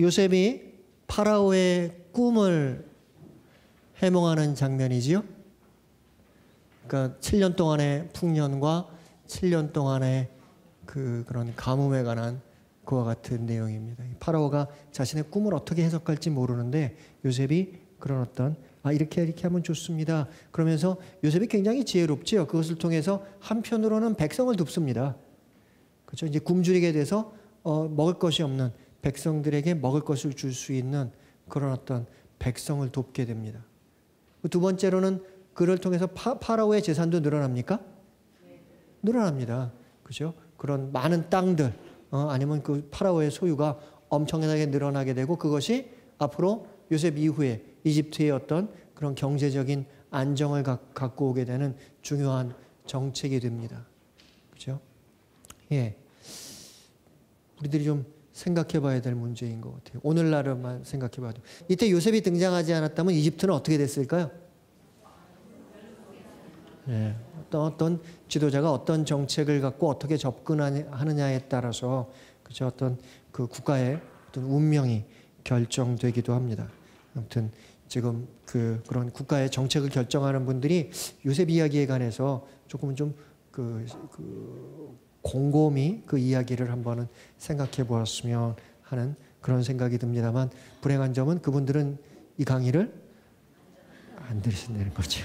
요셉이 파라오의 꿈을 해몽하는 장면이지요. 그러니까 7년 동안의 풍년과 7년 동안의 그런 가뭄에 관한 그와 같은 내용입니다. 파라오가 자신의 꿈을 어떻게 해석할지 모르는데 요셉이 그런 어떤 이렇게 하면 좋습니다. 그러면서 요셉이 굉장히 지혜롭지요. 그것을 통해서 한편으로는 백성을 돕습니다. 그렇죠? 이제 굶주리게 돼서 먹을 것이 없는 백성들에게 먹을 것을 줄 수 있는 그런 어떤 백성을 돕게 됩니다. 두 번째로는 그를 통해서 파라오의 재산도 늘어납니까? 늘어납니다. 그죠? 그런 많은 땅들, 아니면 그 파라오의 소유가 엄청나게 늘어나게 되고 그것이 앞으로 요셉 이후에 이집트의 어떤 그런 경제적인 안정을 갖고 오게 되는 중요한 정책이 됩니다. 그죠? 예. 우리들이 좀 생각해 봐야 될 문제인 것 같아요. 오늘날만 생각해 봐도. 이때 요셉이 등장하지 않았다면 이집트는 어떻게 됐을까요? 예. 어떤 지도자가 어떤 정책을 갖고 어떻게 접근하느냐에 따라서 그죠? 어떤 그 국가의 어떤 운명이 결정되기도 합니다. 아무튼 지금 그런 국가의 정책을 결정하는 분들이 요셉 이야기에 관해서 조금은 좀 곰곰이 그 이야기를 한번은 생각해 보았으면 하는 그런 생각이 듭니다만 불행한 점은 그분들은 이 강의를 안 들으신다는 거죠.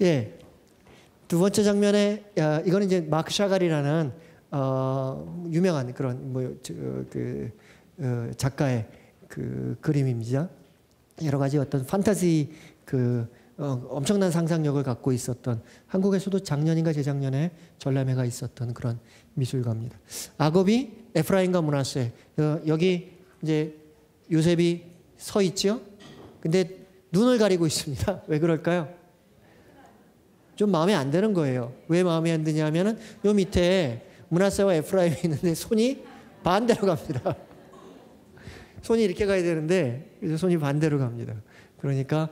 예. 두 번째 장면에 이거는 이제 마크 샤갈이라는 유명한 그런 작가의 그림입니다. 여러 가지 어떤 판타지 엄청난 상상력을 갖고 있었던 한국에서도 작년인가 재작년에 전람회가 있었던 그런 미술가입니다. 아곱이 에프라임과 므낫세 여기 이제 요셉이 서 있죠. 근데 눈을 가리고 있습니다. 왜 그럴까요? 좀 마음에 안 드는 거예요. 왜 마음에 안 드냐면은 요 밑에 므낫세와 에프라임이 있는데 손이 반대로 갑니다. 손이 이렇게 가야 되는데 그래서 손이 반대로 갑니다. 그러니까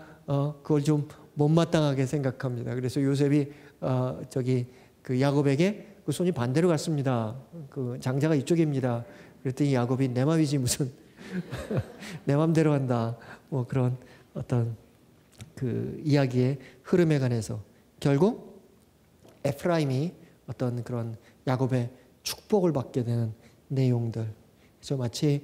그걸 좀 못마땅하게 생각합니다. 그래서 요셉이 그 야곱에게 그 손이 반대로 갔습니다. 그 장자가 이쪽입니다. 그랬더니 야곱이 내 맘이지 무슨 내 맘대로 한다. 뭐 그런 어떤 그 이야기의 흐름에 관해서 결국 에프라임이 어떤 그런 야곱의 축복을 받게 되는 내용들. 그래서 마치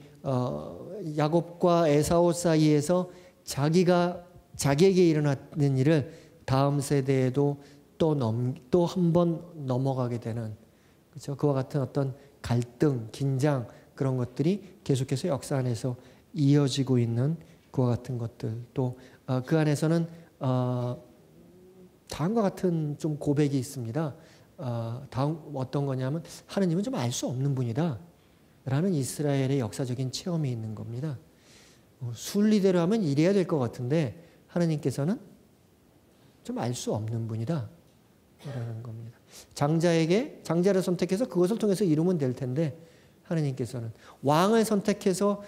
야곱과 에사오 사이에서 자기에게 일어나는 일을 다음 세대에도 또 한 번 넘어가게 되는 그렇죠? 그와 같은 어떤 갈등, 긴장 그런 것들이 계속해서 역사 안에서 이어지고 있는 그와 같은 것들 또 그 안에서는 다음과 같은 좀 고백이 있습니다. 다음 어떤 거냐면 하느님은 좀 알 수 없는 분이다 라는 이스라엘의 역사적인 체험이 있는 겁니다. 순리대로 하면 이래야 될 것 같은데 하느님께서는 좀 알 수 없는 분이다 라는 겁니다. 장자를 선택해서 그것을 통해서 이루면 될 텐데 하느님께서는 왕을 선택해서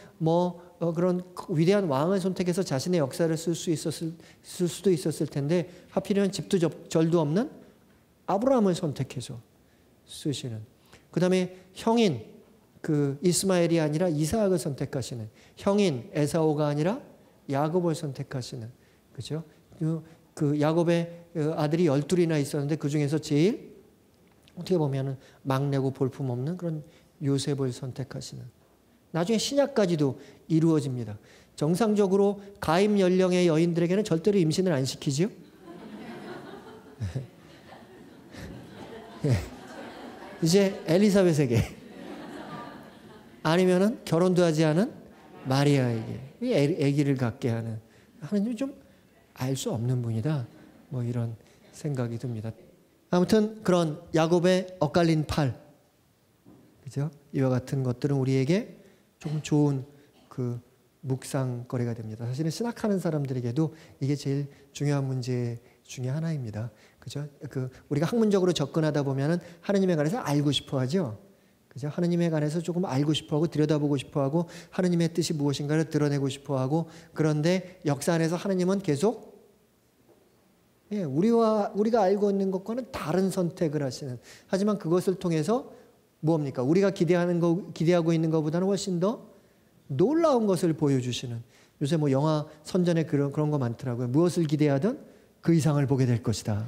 그런 위대한 왕을 선택해서 자신의 역사를 쓸 수도 있었을 텐데 하필이면 집도 절도 없는 아브라함을 선택해서 쓰시는 그 다음에 형인 그 이스마엘이 아니라 이삭을 선택하시는 형인 에사오가 아니라 야곱을 선택하시는 그죠? 그 야곱의 아들이 12이나 있었는데 그 중에서 제일 어떻게 보면은 막내고 볼품없는 그런 요셉을 선택하시는 나중에 신약까지도 이루어집니다. 정상적으로 가임 연령의 여인들에게는 절대로 임신을 안 시키지요. 이제 엘리사벳에게 아니면은 결혼도 하지 않은 마리아에게 아기를 갖게 하는 하나님이 좀 알 수 없는 분이다. 뭐 이런 생각이 듭니다. 아무튼 그런 야곱의 엇갈린 팔, 그죠? 이와 같은 것들은 우리에게 조금 좋은 그 묵상거리가 됩니다. 사실은 신학하는 사람들에게도 이게 제일 중요한 문제 중에 하나입니다. 그죠? 우리가 학문적으로 접근하다 보면은 하느님에 관해서 알고 싶어 하죠. 그죠? 하느님에 관해서 조금 알고 싶어 하고 들여다보고 싶어 하고 하느님의 뜻이 무엇인가를 드러내고 싶어 하고 그런데 역사 안에서 하느님은 계속 우리가 알고 있는 것과는 다른 선택을 하시는 하지만 그것을 통해서 뭡니까? 우리가 기대하고 있는 것보다는 훨씬 더 놀라운 것을 보여주시는, 요새 뭐 영화 선전에 그런 거 많더라고요. 무엇을 기대하든 그 이상을 보게 될 것이다.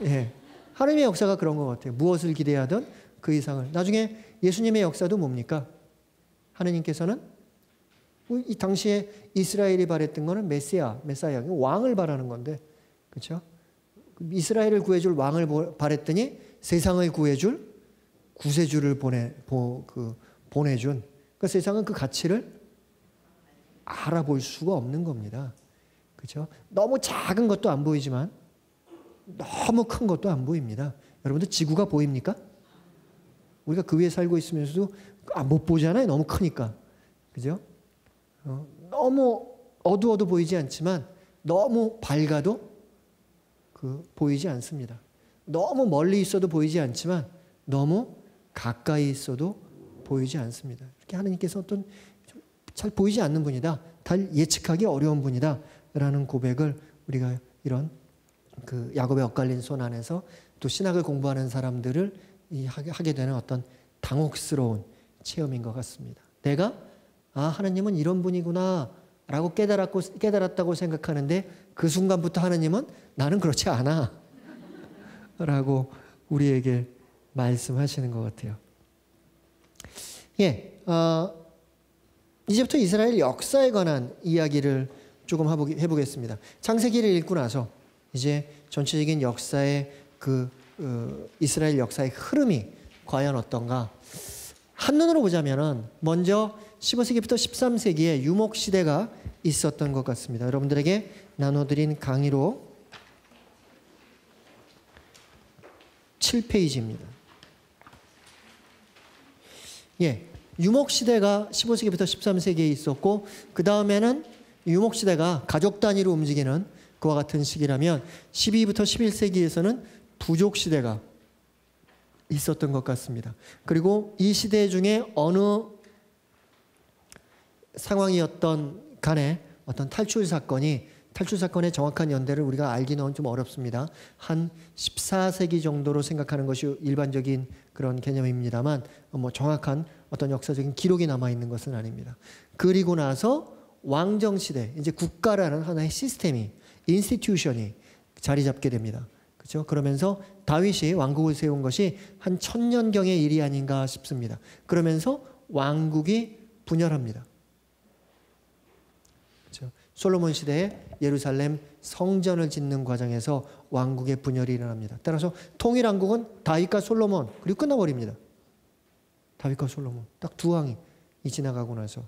예, 하나님의 역사가 그런 것 같아요. 무엇을 기대하든 그 이상을. 나중에 예수님의 역사도 뭡니까? 하느님께서는 이 당시에 이스라엘이 바랬던 거는 메사야, 왕을 바라는 건데, 그렇죠? 이스라엘을 구해줄 왕을 바랬더니 세상을 구해줄 구세주를 보내준. 그 세상은 그 가치를 알아볼 수가 없는 겁니다. 그렇죠? 너무 작은 것도 안 보이지만 너무 큰 것도 안 보입니다. 여러분들 지구가 보입니까? 우리가 그 위에 살고 있으면서도 못 보잖아요. 너무 크니까. 그죠? 너무 어두워도 보이지 않지만 너무 밝아도 보이지 않습니다. 너무 멀리 있어도 보이지 않지만 너무 가까이 있어도 보이지 않습니다. 이렇게 하나님께서 어떤 잘 보이지 않는 분이다. 잘 예측하기 어려운 분이다. 라는 고백을 우리가 이런 야곱의 엇갈린 손 안에서 또 신학을 공부하는 사람들을 하게 되는 어떤 당혹스러운 체험인 것 같습니다. 내가 하나님은 이런 분이구나 라고 깨달았다고 생각하는데 그 순간부터 하나님은 나는 그렇지 않아 라고 우리에게 말씀하시는 것 같아요. 예, 이제부터 이스라엘 역사에 관한 이야기를 조금 해보겠습니다. 창세기를 읽고 나서 이제 전체적인 역사의 이스라엘 역사의 흐름이 과연 어떤가? 한눈으로 보자면은 먼저 15세기부터 13세기에 유목시대가 있었던 것 같습니다. 여러분들에게 나눠드린 강의로 7페이지입니다. 예, 유목시대가 15세기부터 13세기에 있었고 그 다음에는 유목시대가 가족 단위로 움직이는 그와 같은 시기라면 12부터 11세기에서는 부족시대가 있었던 것 같습니다. 그리고 이 시대 중에 어느 상황이었던 간에 어떤 탈출 사건의 정확한 연대를 우리가 알기는 좀 어렵습니다. 한 14세기 정도로 생각하는 것이 일반적인 그런 개념입니다만 뭐 정확한 어떤 역사적인 기록이 남아있는 것은 아닙니다. 그리고 나서 왕정시대, 이제 국가라는 하나의 시스템이, 인스티튜션이 자리 잡게 됩니다. 그렇죠? 그러면서 다윗이 왕국을 세운 것이 한 1000년경의 일이 아닌가 싶습니다. 그러면서 왕국이 분열합니다. 그렇죠? 솔로몬 시대에 예루살렘 성전을 짓는 과정에서 왕국의 분열이 일어납니다. 따라서 통일왕국은 다윗과 솔로몬 그리고 끝나버립니다. 다윗과 솔로몬 딱 두 왕이 지나가고 나서,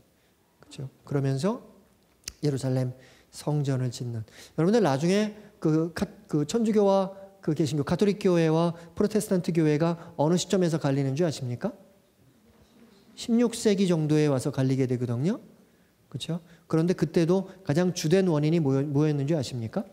그렇죠? 그러면서 예루살렘 성전을 짓는, 여러분들 나중에 그 천주교와 개신교 가톨릭 교회와 프로테스탄트 교회가 어느 시점에서 갈리는 줄 아십니까? 16세기 정도에 와서 갈리게 되거든요. 그렇죠? 그런데 그때도 가장 주된 원인이 뭐였는지 아십니까?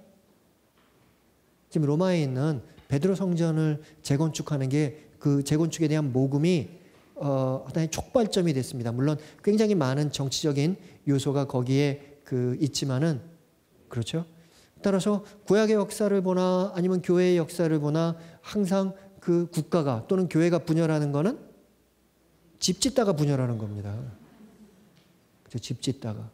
지금 로마에 있는 베드로 성전을 재건축하는 게 그 재건축에 대한 모금이 하나의 촉발점이 됐습니다. 물론 굉장히 많은 정치적인 요소가 거기에 있지만은, 그렇죠? 따라서 구약의 역사를 보나 아니면 교회의 역사를 보나 항상 그 국가가 또는 교회가 분열하는 거는 집 짓다가 분열하는 겁니다. 집 짓다가.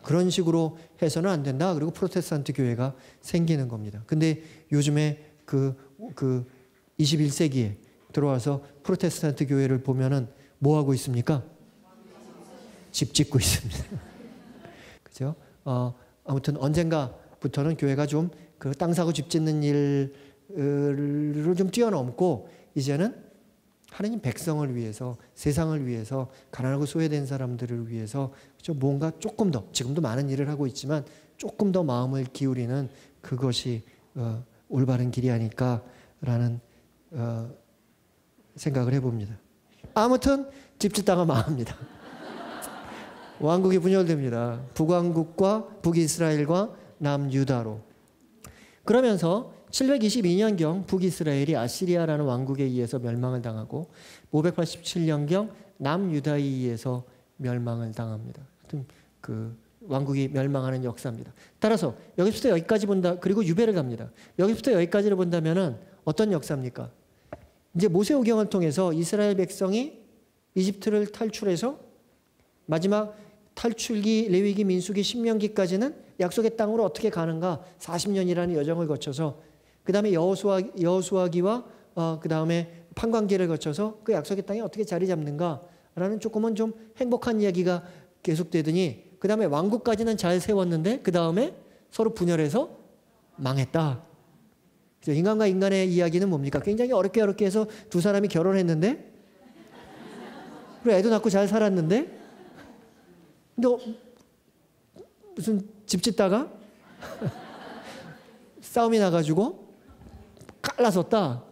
그런 식으로 해서는 안 된다. 그리고 프로테스탄트 교회가 생기는 겁니다. 근데 요즘에 21세기에 들어와서 프로테스탄트 교회를 보면은 뭐 하고 있습니까? 집 짓고 있습니다. 그죠? 아무튼 언젠가부터는 교회가 좀 땅 사고 집 짓는 일을 좀 뛰어넘고 이제는 하나님 백성을 위해서, 세상을 위해서, 가난하고 소외된 사람들을 위해서 뭔가 조금 더, 지금도 많은 일을 하고 있지만 조금 더 마음을 기울이는 그것이 올바른 길이 아닐까라는 생각을 해봅니다. 아무튼 집 짓다가 망합니다. 왕국이 분열됩니다. 북왕국과 북이스라엘과 남유다로. 그러면서 722년경 북이스라엘이 아시리아라는 왕국에 의해서 멸망을 당하고 587년경 남유다에 의해서 멸망을 당합니다. 하여튼 왕국이 멸망하는 역사입니다. 따라서 여기부터 여기까지 본다. 그리고 유배를 갑니다. 여기부터 여기까지를 본다면은 어떤 역사입니까? 이제 모세오경을 통해서 이스라엘 백성이 이집트를 탈출해서 마지막 탈출기, 레위기, 민수기, 신명기까지는 약속의 땅으로 어떻게 가는가 40년이라는 여정을 거쳐서 그 다음에 여호수아기와 그 다음에 판관기를 거쳐서 그 약속의 땅에 어떻게 자리 잡는가라는 조금은 좀 행복한 이야기가 계속되더니 그 다음에 왕국까지는 잘 세웠는데 그 다음에 서로 분열해서 망했다. 인간과 인간의 이야기는 뭡니까? 굉장히 어렵게 해서 두 사람이 결혼했는데 그리고 애도 낳고 잘 살았는데 근데 무슨 집 짓다가 싸움이 나가지고 갈라섰다.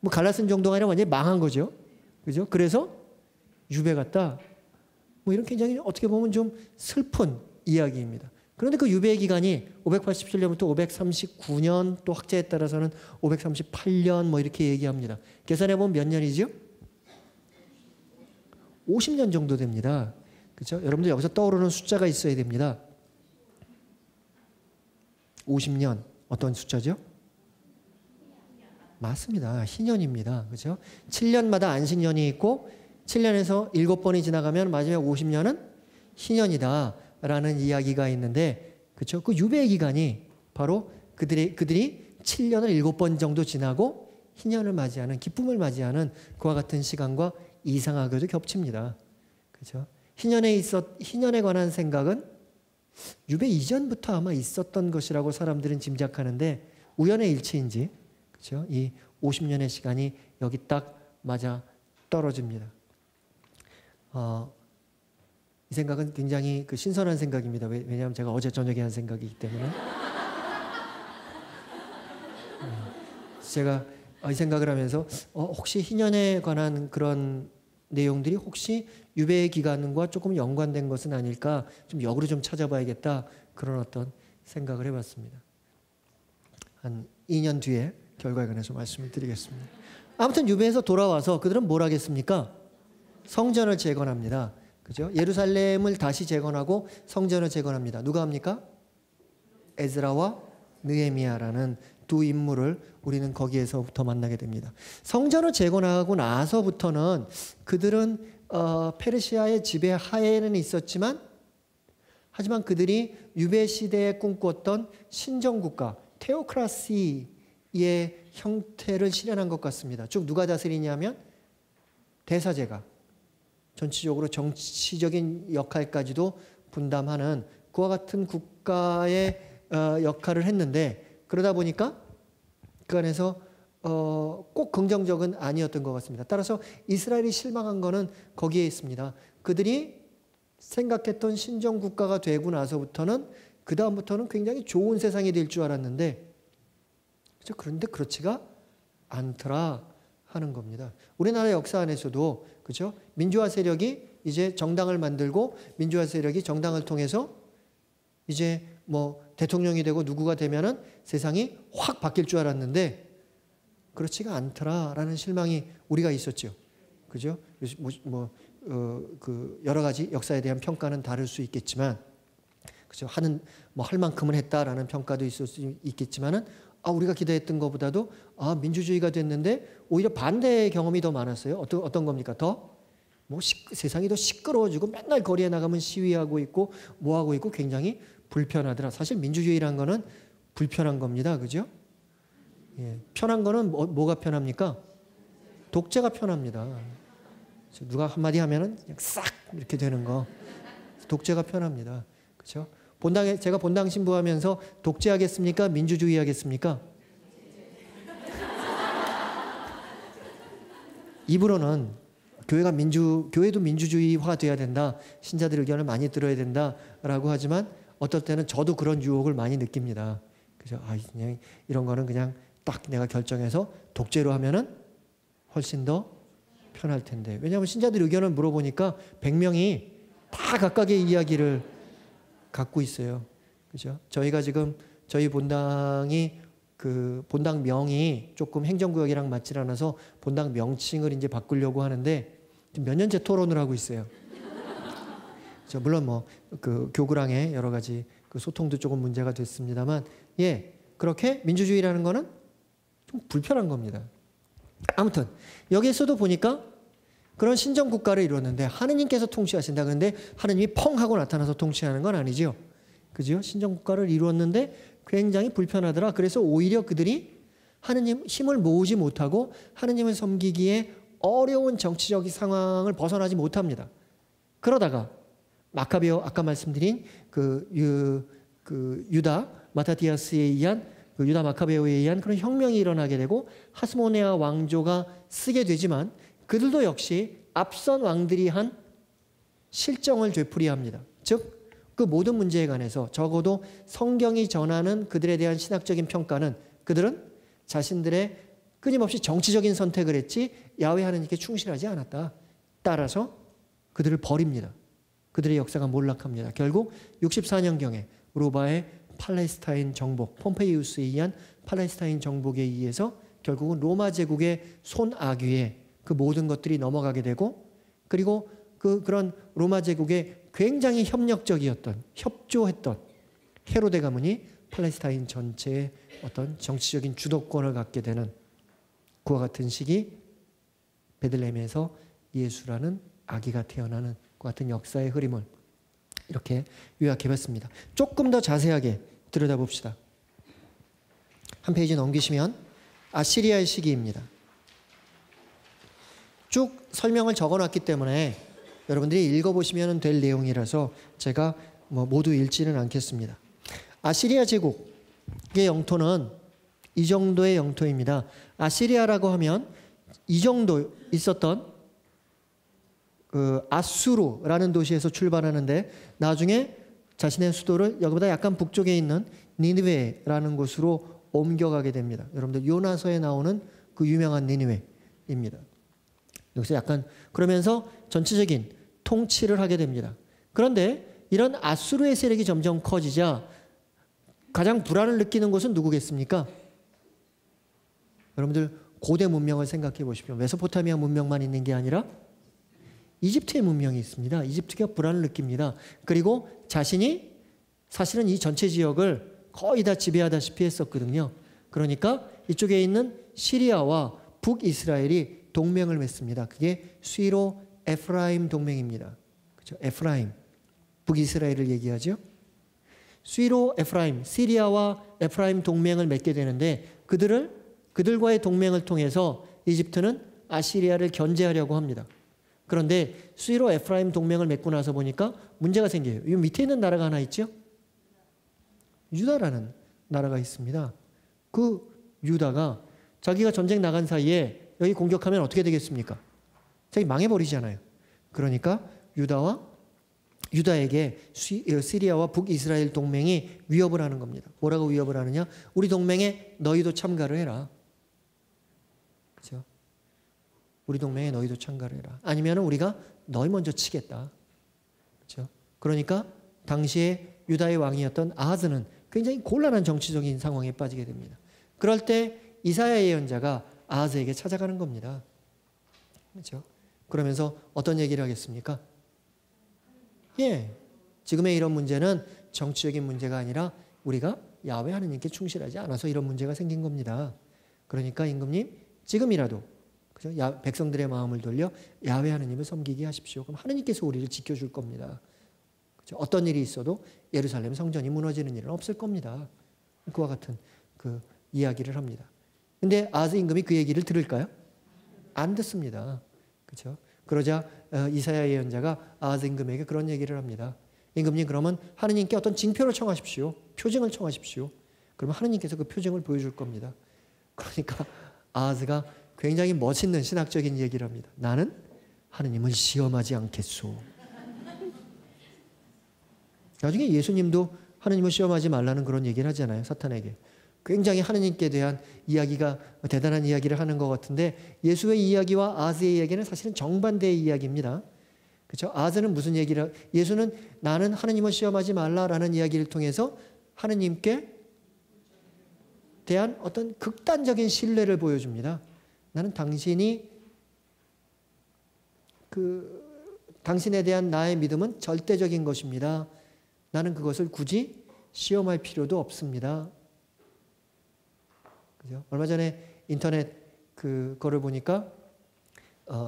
뭐 갈라선 정도가 아니라 완전히 망한 거죠. 그죠? 그래서 유배 갔다. 뭐 이런 굉장히 어떻게 보면 좀 슬픈 이야기입니다. 그런데 그 유배 기간이 587년부터 539년 또 학자에 따라서는 538년 뭐 이렇게 얘기합니다. 계산해 보면 몇 년이죠? 50년 정도 됩니다. 그렇죠? 여러분들 여기서 떠오르는 숫자가 있어야 됩니다. 50년 어떤 숫자죠? 맞습니다. 희년입니다. 그렇죠? 7년마다 안식년이 있고 7년에서 7번이 지나가면 마지막 50년은 희년이다라는 이야기가 있는데 그렇죠? 그 유배 기간이 바로 그들이 7년을 7번 정도 지나고 희년을 맞이하는 기쁨을 맞이하는 그와 같은 시간과 이상하게도 겹칩니다. 그렇죠? 희년에 관한 생각은 유배 이전부터 아마 있었던 것이라고 사람들은 짐작하는데 우연의 일치인지 그렇죠? 이 50년의 시간이 여기 딱 맞아 떨어집니다. 이 생각은 굉장히 신선한 생각입니다. 왜냐하면 제가 어제 저녁에 한 생각이기 때문에 제가 이 생각을 하면서 혹시 희년에 관한 그런 내용들이 혹시 유배 기간과 조금 연관된 것은 아닐까 좀 역으로 좀 찾아봐야겠다 그런 어떤 생각을 해봤습니다. 한 2년 뒤에 결과에 관해서 말씀을 드리겠습니다. 아무튼 유배에서 돌아와서 그들은 뭘 하겠습니까? 성전을 재건합니다. 그죠? 예루살렘을 다시 재건하고 성전을 재건합니다. 누가 합니까? 에즈라와 느헤미야라는 두 인물을 우리는 거기에서부터 만나게 됩니다. 성전을 재건하고 나서부터는 그들은 페르시아의 지배 하에는 있었지만 하지만 그들이 유배 시대에 꿈꿨던 신정국가 테오크라시의 형태를 실현한 것 같습니다. 즉 누가 다스리냐면 대사제가 전체적으로 정치적인 역할까지도 분담하는 그와 같은 국가의 역할을 했는데 그러다 보니까 그 안에서 꼭 긍정적은 아니었던 것 같습니다. 따라서 이스라엘이 실망한 것은 거기에 있습니다. 그들이 생각했던 신정국가가 되고 나서부터는 그 다음부터는 굉장히 좋은 세상이 될 줄 알았는데 그런데 그렇지가 않더라 하는 겁니다. 우리나라 역사 안에서도 그렇죠? 민주화 세력이 이제 정당을 만들고 민주화 세력이 정당을 통해서 이제 뭐 대통령이 되고 누구가 되면은 세상이 확 바뀔 줄 알았는데 그렇지가 않더라라는 실망이 우리가 있었죠. 그죠? 그 여러 가지 역사에 대한 평가는 다를 수 있겠지만 그죠? 할 만큼은 했다라는 평가도 있을 수 있겠지만은 우리가 기대했던 것보다도 민주주의가 됐는데 오히려 반대의 경험이 더 많았어요. 어떤 겁니까? 세상이 더 시끄러워지고 맨날 거리에 나가면 시위하고 있고 뭐하고 있고 굉장히 불편하더라. 사실 민주주의란 거는 불편한 겁니다. 그죠? 예, 편한 거는 뭐가 편합니까? 독재가 편합니다. 누가 한마디 하면은 그냥 싹 이렇게 되는 거. 독재가 편합니다. 그렇죠? 제가 본당 신부하면서 독재하겠습니까? 민주주의 하겠습니까? 입으로는 교회도 민주주의화 돼야 된다. 신자들 의견을 많이 들어야 된다라고 하지만 어떨 때는 저도 그런 유혹을 많이 느낍니다. 그죠? 그냥 이런 거는 그냥 딱 내가 결정해서 독재로 하면은 훨씬 더 편할 텐데. 왜냐하면 신자들 의견을 물어보니까 100명이 다 각각의 이야기를 갖고 있어요. 그죠? 저희가 지금 저희 본당이 그 본당 명이 조금 행정구역이랑 맞질 않아서 본당 명칭을 이제 바꾸려고 하는데 몇 년째 토론을 하고 있어요. 물론 그 교구랑의 여러 가지 그 소통도 조금 문제가 됐습니다만 그렇게 민주주의라는 거는 좀 불편한 겁니다. 아무튼 여기에서도 보니까 그런 신정 국가를 이루었는데 하느님께서 통치하신다. 그런데 하느님이 펑 하고 나타나서 통치하는 건 아니죠. 그죠? 신정 국가를 이루었는데 굉장히 불편하더라. 그래서 오히려 그들이 하느님 힘을 모으지 못하고 하느님을 섬기기에 어려운 정치적 상황을 벗어나지 못합니다. 그러다가 마카베오 아까 말씀드린 그 유다 마타티아스에 의한 유다 마카베오에 의한 그런 혁명이 일어나게 되고 하스모네아 왕조가 쓰게 되지만 그들도 역시 앞선 왕들이 한 실정을 되풀이합니다. 즉 그 모든 문제에 관해서 적어도 성경이 전하는 그들에 대한 신학적인 평가는 그들은 자신들의 끊임없이 정치적인 선택을 했지 야훼 하나님께 충실하지 않았다. 따라서 그들을 버립니다. 그들의 역사가 몰락합니다. 결국 64년경에 로바의 팔레스타인 정복, 폼페이우스에 의한 팔레스타인 정복에 의해서 결국은 로마 제국의 손아귀에 그 모든 것들이 넘어가게 되고 그리고 그런 로마 제국의 굉장히 협조했던 헤로데 가문이 팔레스타인 전체의 어떤 정치적인 주도권을 갖게 되는 그와 같은 시기 베들레헴에서 예수라는 아기가 태어나는 그 같은 역사의 흐름을 이렇게 요약해봤습니다. 조금 더 자세하게 들여다봅시다. 한 페이지 넘기시면 아시리아의 시기입니다. 쭉 설명을 적어놨기 때문에 여러분들이 읽어보시면 될 내용이라서 제가 모두 읽지는 않겠습니다. 아시리아 제국의 영토는 이 정도의 영토입니다. 아시리아라고 하면 이 정도 있었던 아수르라는 도시에서 출발하는데 나중에 자신의 수도를 여기보다 약간 북쪽에 있는 니느웨라는 곳으로 옮겨가게 됩니다. 여러분들 요나서에 나오는 그 유명한 니느웨입니다. 여기서 약간 그러면서 전체적인 통치를 하게 됩니다. 그런데 이런 아수르의 세력이 점점 커지자 가장 불안을 느끼는 곳은 누구겠습니까? 여러분들 고대 문명을 생각해 보십시오. 메소포타미아 문명만 있는 게 아니라 이집트의 문명이 있습니다. 이집트가 불안을 느낍니다. 그리고 자신이 사실은 이 전체 지역을 거의 다 지배하다시피 했었거든요. 그러니까 이쪽에 있는 시리아와 북이스라엘이 동맹을 맺습니다. 그게 스위로 에프라임 동맹입니다. 그렇죠? 에프라임, 북이스라엘을 얘기하죠. 스위로 에프라임, 시리아와 에프라임 동맹을 맺게 되는데 그들과의 동맹을 통해서 이집트는 아시리아를 견제하려고 합니다. 그런데 스위로 에프라임 동맹을 맺고 나서 보니까 문제가 생겨요. 이 밑에 있는 나라가 하나 있죠? 유다라는 나라가 있습니다. 그 유다가 자기가 전쟁 나간 사이에 여기 공격하면 어떻게 되겠습니까? 자기 망해버리잖아요. 그러니까 유다에게 시리아와 북이스라엘 동맹이 위협을 하는 겁니다. 뭐라고 위협을 하느냐? 우리 동맹에 너희도 참가를 해라. 그렇죠? 우리 동맹에 너희도 참가를 해라. 아니면 우리가 너희 먼저 치겠다. 그렇죠? 그러니까 당시에 유다의 왕이었던 아하즈는 굉장히 곤란한 정치적인 상황에 빠지게 됩니다. 그럴 때 이사야 예언자가 아하즈에게 찾아가는 겁니다. 그렇죠? 그러면서 어떤 얘기를 하겠습니까? 지금의 이런 문제는 정치적인 문제가 아니라 우리가 야훼 하느님께 충실하지 않아서 이런 문제가 생긴 겁니다. 그러니까 임금님 지금이라도 그렇죠? 백성들의 마음을 돌려 야훼 하느님을 섬기게 하십시오. 그럼 하느님께서 우리를 지켜줄 겁니다. 그렇죠? 어떤 일이 있어도 예루살렘 성전이 무너지는 일은 없을 겁니다. 그와 같은 그 이야기를 합니다. 근데 아하즈 임금이 그 얘기를 들을까요? 안 듣습니다. 그렇죠? 그러자 이사야 예언자가 아하즈 임금에게 그런 얘기를 합니다. 임금님 그러면 하느님께 어떤 징표를 청하십시오. 표징을 청하십시오. 그러면 하느님께서 그 표징을 보여줄 겁니다. 그러니까 아하즈가 굉장히 멋있는 신학적인 얘기를 합니다. 나는 하느님을 시험하지 않겠소. 나중에 예수님도 하느님을 시험하지 말라는 그런 얘기를 하잖아요. 사탄에게. 굉장히 하느님께 대한 이야기가 대단한 이야기를 하는 것 같은데 예수의 이야기와 아하즈의 이야기는 사실은 정반대의 이야기입니다. 그렇죠? 아하즈는 무슨 얘기를 예수는 나는 하느님을 시험하지 말라라는 이야기를 통해서 하느님께 대한 어떤 극단적인 신뢰를 보여줍니다. 나는 당신에 대한 나의 믿음은 절대적인 것입니다. 나는 그것을 굳이 시험할 필요도 없습니다. 그죠? 얼마 전에 인터넷 그거를 보니까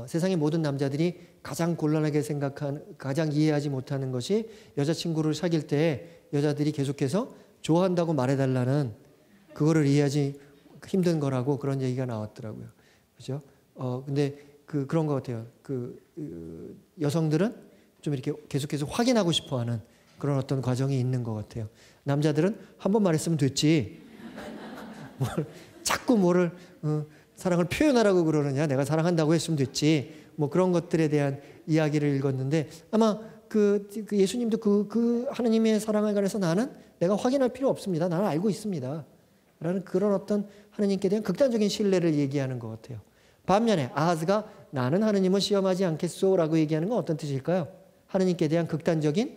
세상의 모든 남자들이 가장 곤란하게 생각하는, 가장 이해하지 못하는 것이 여자친구를 사귈 때 여자들이 계속해서 좋아한다고 말해달라는, 그거를 이해하지 힘든 거라고 그런 얘기가 나왔더라고요. 그죠? 근데 그런 것 같아요. 여성들은 좀 이렇게 계속해서 확인하고 싶어 하는 그런 어떤 과정이 있는 것 같아요. 남자들은 한 번 말했으면 됐지. 자꾸 뭐를, 사랑을 표현하라고 그러느냐, 내가 사랑한다고 했으면 됐지. 뭐 그런 것들에 대한 이야기를 읽었는데, 아마 예수님도 하느님의 사랑에 관해서 나는 내가 확인할 필요 없습니다. 나는 알고 있습니다. 라는 그런 어떤 하느님께 대한 극단적인 신뢰를 얘기하는 것 같아요. 반면에 아하즈가 나는 하느님을 시험하지 않겠소 라고 얘기하는 건 어떤 뜻일까요? 하느님께 대한 극단적인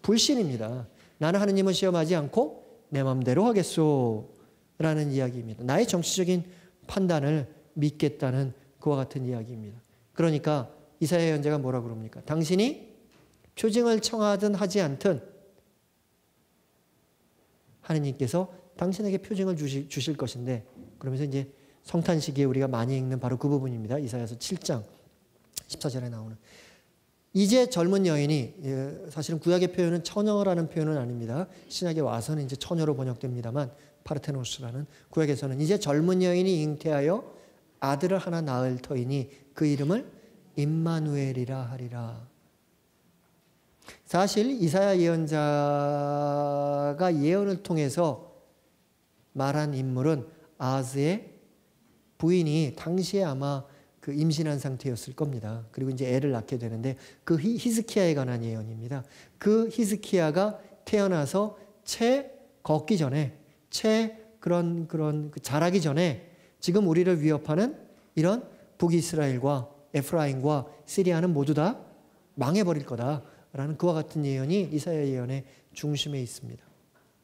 불신입니다. 나는 하느님을 시험하지 않고 내 마음대로 하겠소 라는 이야기입니다. 나의 정치적인 판단을 믿겠다는 그와 같은 이야기입니다. 그러니까 이사야 예언자가 뭐라고 그럽니까? 당신이 표징을 청하든 하지 않든 하느님께서 당신에게 표징을 주실 것인데, 그러면서 이제 성탄 시기에 우리가 많이 읽는 바로 그 부분입니다. 이사야서 7장 14절에 나오는. 이제 젊은 여인이, 사실은 구약의 표현은 처녀라는 표현은 아닙니다. 신약에 와서는 이제 처녀로 번역됩니다만, 파르테노스라는, 구약에서는 이제 젊은 여인이 잉태하여 아들을 하나 낳을 터이니 그 이름을 임마누엘이라 하리라. 사실 이사야 예언자가 예언을 통해서 말한 인물은 아하즈의 부인이 당시에 아마 임신한 상태였을 겁니다. 그리고 이제 애를 낳게 되는데 그 히스키야에 관한 예언입니다. 그 히스키야가 태어나서 채 걷기 전에, 자라기 전에 지금 우리를 위협하는 이런 북이스라엘과 에프라임과 시리아는 모두 다 망해버릴 거다라는 그와 같은 예언이 이사야 예언의 중심에 있습니다.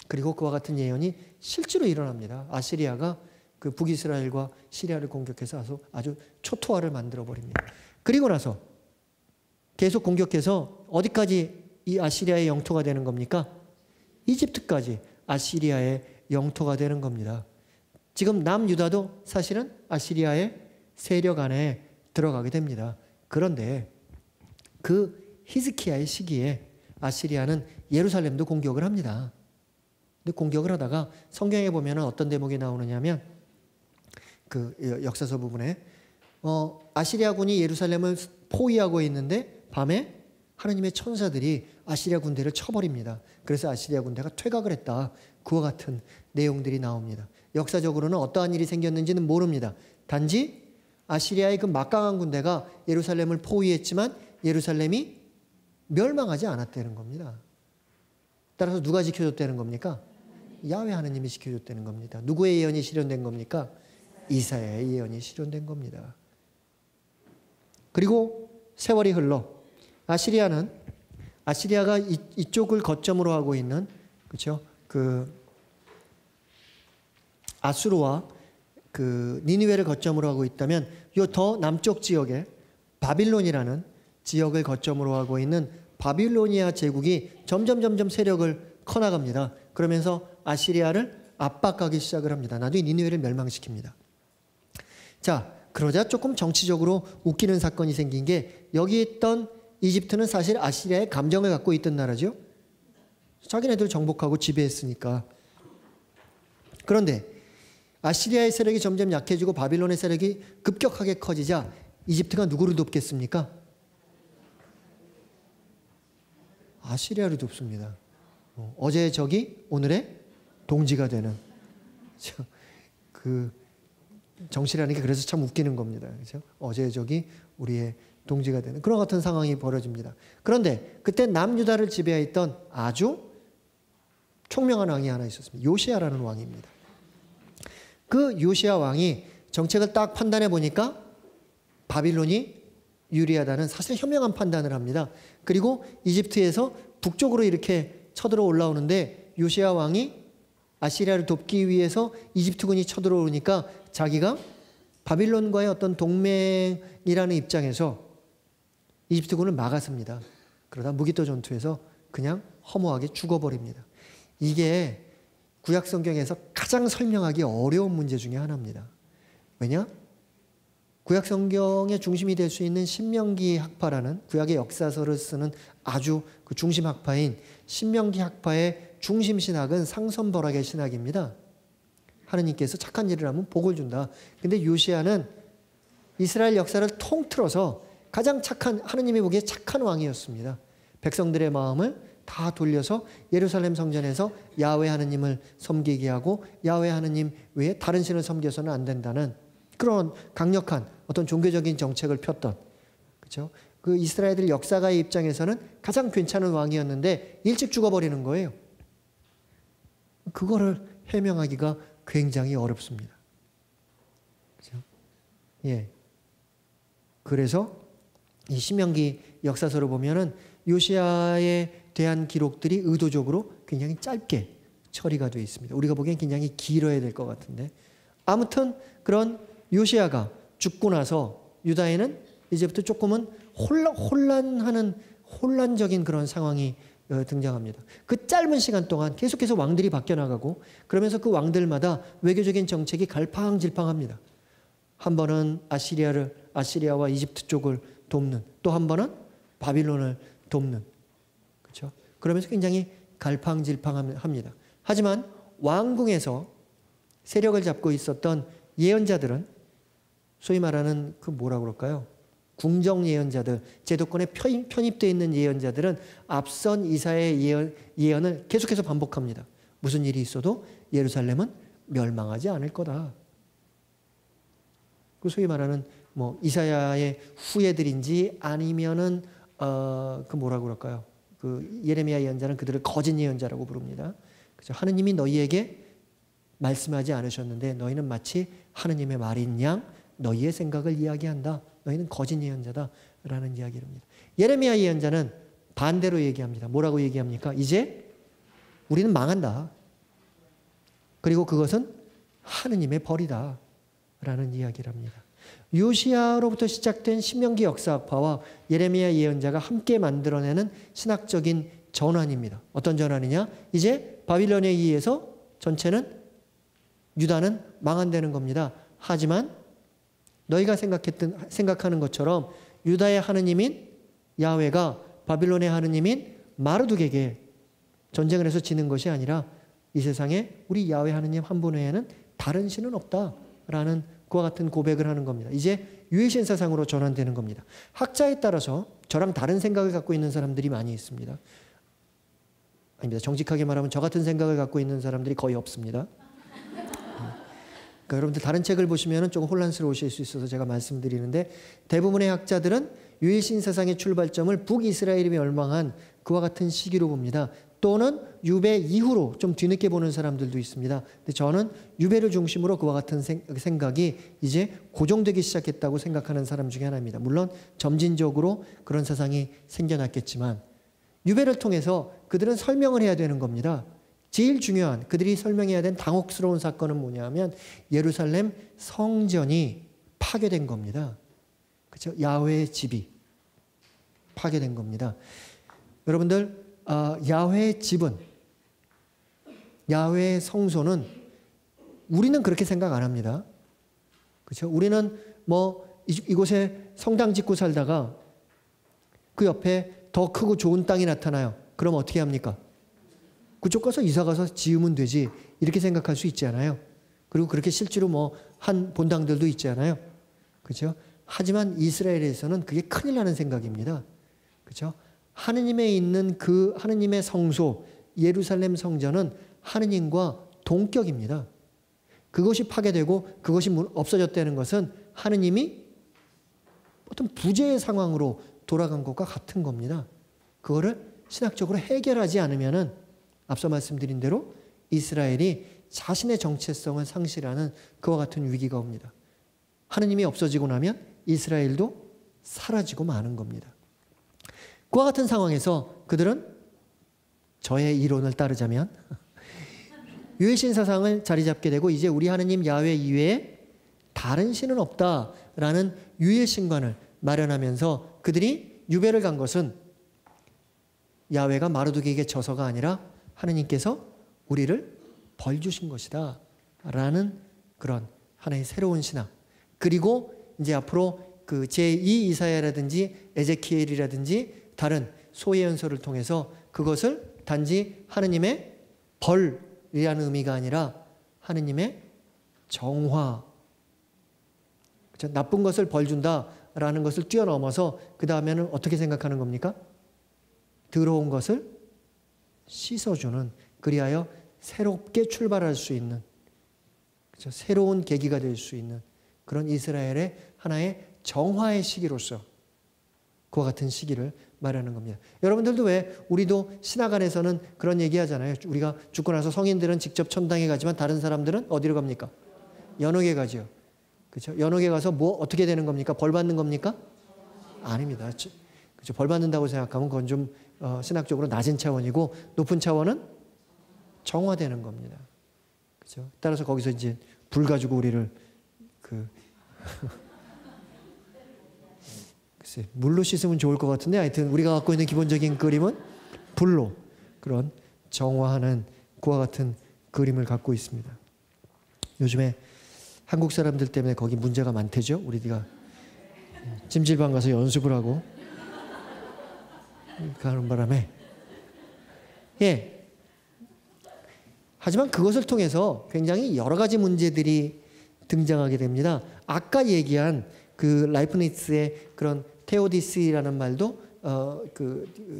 그리고 그와 같은 예언이 실제로 일어납니다. 아시리아가 그 북이스라엘과 시리아를 공격해서 아주 초토화를 만들어버립니다. 그리고 나서 계속 공격해서 어디까지 이 아시리아의 영토가 되는 겁니까? 이집트까지 아시리아의 영토가 되는 겁니다. 지금 남유다도 사실은 아시리아의 세력 안에 들어가게 됩니다. 그런데 그 히스키야의 시기에 아시리아는 예루살렘도 공격을 합니다. 근데 공격을 하다가 성경에 보면 어떤 대목이 나오느냐면 역사서 부분에 아시리아군이 예루살렘을 포위하고 있는데 밤에 하나님의 천사들이 아시리아 군대를 쳐버립니다. 그래서 아시리아 군대가 퇴각을 했다. 그와 같은 내용들이 나옵니다. 역사적으로는 어떠한 일이 생겼는지는 모릅니다. 단지 아시리아의 그 막강한 군대가 예루살렘을 포위했지만 예루살렘이 멸망하지 않았다는 겁니다. 따라서 누가 지켜줬다는 겁니까? 야훼 하나님이 지켜줬다는 겁니다. 누구의 예언이 실현된 겁니까? 이사야의 예언이 실현된 겁니다. 그리고 세월이 흘러 아시리아가 이쪽을 거점으로 하고 있는, 그렇죠? 아수르와 니느웨를 거점으로 하고 있다면 요 더 남쪽 지역에 바빌론이라는 지역을 거점으로 하고 있는 바빌로니아 제국이 점점 세력을 커나갑니다. 그러면서 아시리아를 압박하기 시작을 합니다. 나중에 니느웨를 멸망시킵니다. 자, 그러자 조금 정치적으로 웃기는 사건이 생긴 게, 여기 있던 이집트는 사실 아시리아의 감정을 갖고 있던 나라죠. 자기네들 정복하고 지배했으니까. 그런데 아시리아의 세력이 점점 약해지고 바빌론의 세력이 급격하게 커지자 이집트가 누구를 돕겠습니까? 아시리아를 돕습니다. 어제의 적이 오늘의 동지가 되는, 정치라는 게 그래서 참 웃기는 겁니다. 그렇죠? 어제의 적이 우리의 동지가 되는 그런 같은 상황이 벌어집니다. 그런데 그때 남유다를 지배했던 아주 총명한 왕이 하나 있었습니다. 요시야라는 왕입니다. 그 요시야 왕이 정책을 딱 판단해 보니까 바빌론이 유리하다는 사실 현명한 판단을 합니다. 그리고 이집트에서 북쪽으로 이렇게 쳐들어 올라오는데 요시야 왕이 아시리아를 돕기 위해서 이집트군이 쳐들어오니까 자기가 바빌론과의 어떤 동맹이라는 입장에서 이집트군을 막았습니다. 그러다 무기토 전투에서 그냥 허무하게 죽어버립니다. 이게 구약 성경에서 가장 설명하기 어려운 문제 중에 하나입니다. 왜냐? 구약 성경의 중심이 될 수 있는 신명기 학파라는 구약의 역사서를 쓰는 아주 그 중심 학파인 신명기 학파의 중심 신학은 상선벌악의 신학입니다. 하느님께서 착한 일을 하면 복을 준다. 근데 요시야는 이스라엘 역사를 통틀어서 가장 착한, 하느님이 보기에 착한 왕이었습니다. 백성들의 마음을 다 돌려서 예루살렘 성전에서 야훼 하느님을 섬기게 하고 야훼 하느님 외에 다른 신을 섬겨서는 안 된다는 그런 강력한 어떤 종교적인 정책을 폈던, 그렇죠? 그 이스라엘들 역사가의 입장에서는 가장 괜찮은 왕이었는데 일찍 죽어버리는 거예요. 그거를 해명하기가 굉장히 어렵습니다. 그렇죠? 예. 그래서 이 신명기 역사서를 보면은 요시야에 대한 기록들이 의도적으로 굉장히 짧게 처리가 되어 있습니다. 우리가 보기엔 굉장히 길어야 될 것 같은데, 아무튼 그런 요시야가 죽고 나서 유다에는 이제부터 조금은 혼란적인 그런 상황이 등장합니다. 그 짧은 시간 동안 계속해서 왕들이 바뀌어 나가고, 그러면서 그 왕들마다 외교적인 정책이 갈팡질팡합니다. 한 번은 아시리아와 이집트 쪽을 돕는, 또 한 번은 바빌론을 돕는, 그렇죠? 그러면서 굉장히 갈팡질팡합니다. 하지만 왕궁에서 세력을 잡고 있었던 예언자들은 소위 말하는 그 뭐라 그럴까요? 궁정 예언자들, 제도권에 편입되어 있는 예언자들은 앞선 이사야의 예언을 계속해서 반복합니다. 무슨 일이 있어도 예루살렘은 멸망하지 않을 거다. 그 소위 말하는 뭐 이사야의 후예들인지 아니면은 그 뭐라 그럴까요? 그 예레미야 예언자는 그들을 거짓 예언자라고 부릅니다. 그래서 하느님이 너희에게 말씀하지 않으셨는데 너희는 마치 하느님의 말인 양 너희의 생각을 이야기한다. 너희는 거짓 예언자다라는 이야기를 합니다. 예레미야 예언자는 반대로 얘기합니다. 뭐라고 얘기합니까? 이제 우리는 망한다. 그리고 그것은 하느님의 벌이다 라는 이야기를 합니다. 요시야로부터 시작된 신명기 역사학파와 예레미야 예언자가 함께 만들어내는 신학적인 전환입니다. 어떤 전환이냐? 이제 바빌론에 의해서 전체는 유다는 망한다는 겁니다. 하지만 너희가 생각하는 것처럼 유다의 하느님인 야훼가 바빌론의 하느님인 마르둑에게 전쟁을 해서 지는 것이 아니라 이 세상에 우리 야훼 하느님 한 분 외에는 다른 신은 없다라는 그와 같은 고백을 하는 겁니다. 이제 유해신사상으로 전환되는 겁니다. 학자에 따라서 저랑 다른 생각을 갖고 있는 사람들이 많이 있습니다. 아닙니다. 정직하게 말하면 저 같은 생각을 갖고 있는 사람들이 거의 없습니다. 그러니까 여러분들 다른 책을 보시면 조금 혼란스러우실 수 있어서 제가 말씀드리는데, 대부분의 학자들은 유해신사상의 출발점을 북이스라엘이 멸망한 그와 같은 시기로 봅니다. 또는 유배 이후로 좀 뒤늦게 보는 사람들도 있습니다. 근데 저는 유배를 중심으로 그와 같은 생각이 이제 고정되기 시작했다고 생각하는 사람 중에 하나입니다. 물론 점진적으로 그런 사상이 생겨났겠지만 유배를 통해서 그들은 설명을 해야 되는 겁니다. 제일 중요한 그들이 설명해야 된 당혹스러운 사건은 뭐냐면 예루살렘 성전이 파괴된 겁니다. 그렇죠? 야훼의 집이 파괴된 겁니다. 여러분들 야훼의 집은, 야훼의 성소는 우리는 그렇게 생각 안 합니다. 그렇죠? 우리는 뭐 이곳에 성당 짓고 살다가 그 옆에 더 크고 좋은 땅이 나타나요. 그럼 어떻게 합니까? 그쪽 가서 이사 가서 지으면 되지, 이렇게 생각할 수 있지 않아요? 그리고 그렇게 실제로 뭐 한 본당들도 있지 않아요? 그렇죠? 하지만 이스라엘에서는 그게 큰일 나는 생각입니다. 그렇죠? 하느님에 있는 그 하느님의 성소 예루살렘 성전은 하느님과 동격입니다. 그것이 파괴되고 그것이 없어졌다는 것은 하느님이 어떤 부재의 상황으로 돌아간 것과 같은 겁니다. 그거를 신학적으로 해결하지 않으면은 앞서 말씀드린 대로 이스라엘이 자신의 정체성을 상실하는 그와 같은 위기가 옵니다. 하느님이 없어지고 나면 이스라엘도 사라지고 마는 겁니다. 그와 같은 상황에서 그들은 저의 이론을 따르자면 유해신 사상을 자리 잡게 되고 이제 우리 하느님 야훼 이외에 다른 신은 없다라는 유해신관을 마련하면서 그들이 유배를 간 것은 야훼가 마르둑에게 져서가 아니라 하느님께서 우리를 벌 주신 것이다 라는 그런 하나의 새로운 신앙, 그리고 이제 앞으로 그 제2 이사야라든지 에제키엘이라든지 다른 소예언서를 통해서 그것을 단지 하느님의 벌이라는 의미가 아니라 하느님의 정화, 그렇죠? 나쁜 것을 벌 준다라는 것을 뛰어넘어서 그 다음에는 어떻게 생각하는 겁니까? 더러운 것을 씻어주는, 그리하여 새롭게 출발할 수 있는, 그렇죠? 새로운 계기가 될 수 있는 그런 이스라엘의 하나의 정화의 시기로서 그와 같은 시기를 말하는 겁니다. 여러분들도 왜 우리도 신학 안에서는 그런 얘기 하잖아요. 우리가 죽고 나서 성인들은 직접 천당에 가지만 다른 사람들은 어디로 갑니까? 연옥에 가죠. 그렇죠? 연옥에 가서 뭐 어떻게 되는 겁니까? 벌 받는 겁니까? 아닙니다. 그렇죠? 벌 받는다고 생각하면 그건 좀 신학적으로 낮은 차원이고 높은 차원은 정화되는 겁니다. 그렇죠? 따라서 거기서 이제 불 가지고 우리를 글쎄 물로 씻으면 좋을 것 같은데 하여튼 우리가 갖고 있는 기본적인 그림은 불로 그런 정화하는 그와 같은 그림을 갖고 있습니다. 요즘에 한국 사람들 때문에 거기 문제가 많대죠. 우리가 찜질방 가서 연습을 하고 가는 바람에 하지만 그것을 통해서 굉장히 여러 가지 문제들이 등장하게 됩니다. 아까 얘기한 그 라이프니츠의 그런 테오디스라는 말도